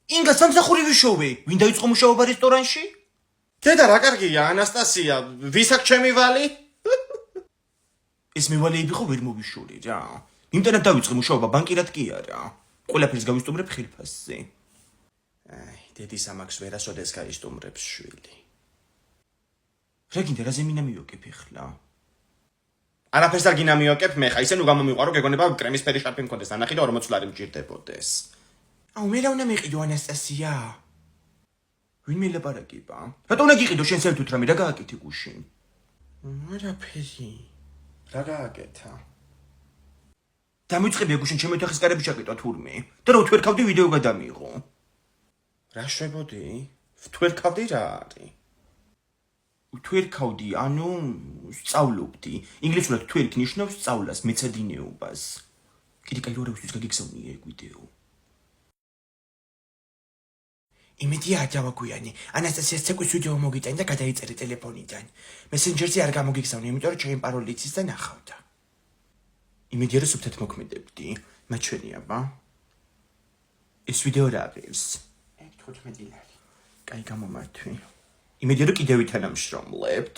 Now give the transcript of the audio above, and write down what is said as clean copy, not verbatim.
ინგა სამსახური ვიშოვე. ვინ დაიწყო მუშაობა რესტორანში? დედა რა კარგია, ანასტასია, ვის აქ ჩემი ვალი? ეს მევალეები ხო ვერ მოვიშორე რა. იმდანაც დავიწყე მუშაობა ბანკირად კი არა. ყველაფერს გავისტუმრებ ხილფასზე. აი, დედის ამაკს ვერასოდეს გაისტუმრებს შვილი. რა გინდა რა ზემინა მივოკებ ახლა? არაფერს არ გინდა მივაკებ მე ხა, ისე ნუ გამომიყვარო, გეგონება კრემის ფერი შარფი მქონდეს, ანახი და 40 ლარი მჭირდებოდეს. აუ მე რა უნდა მეყიდო ანასტასია? ვინ მელაპარაკება? რატო უნდა გიყიდო შენ საერთოდ რამე რა გააკეთე გუშინ? არაფერი. რა გააკეთა? დამიწყებია გუშინ ჩემი ოთახის კარები ჩაკეტვა თურმე. და რა ვთვერქავდი ვიდეო გადამიღო. რა შვებოდი? ვთვერქავდი რა არის? ვთვერქავდი, ანუ სწავლობდი. ინგლისურად თვერქ ნიშნავს სწავლას, მეცადინეობას. კიდე კაი როუსთვის გაგიგზავნია ეგ ვიდეო. იმედია არ დავაგვიანი. ანასტასიას ცეკვის ვიდეო მოგიტანი და გადაიწერე ტელეფონიდან. მესენჯერზე არ გამოგიგზავნე, იმიტომ რომ ჩემი პაროლი იცის და ნახავდა. იმედია რომ სუფთად მოქმედებდი. მაჩვენია ბა. ეს ვიდეო რა არის? 15 ლარი. კაი გამომართვი. იმედია რომ კიდევ ვითანამშრომლებთ.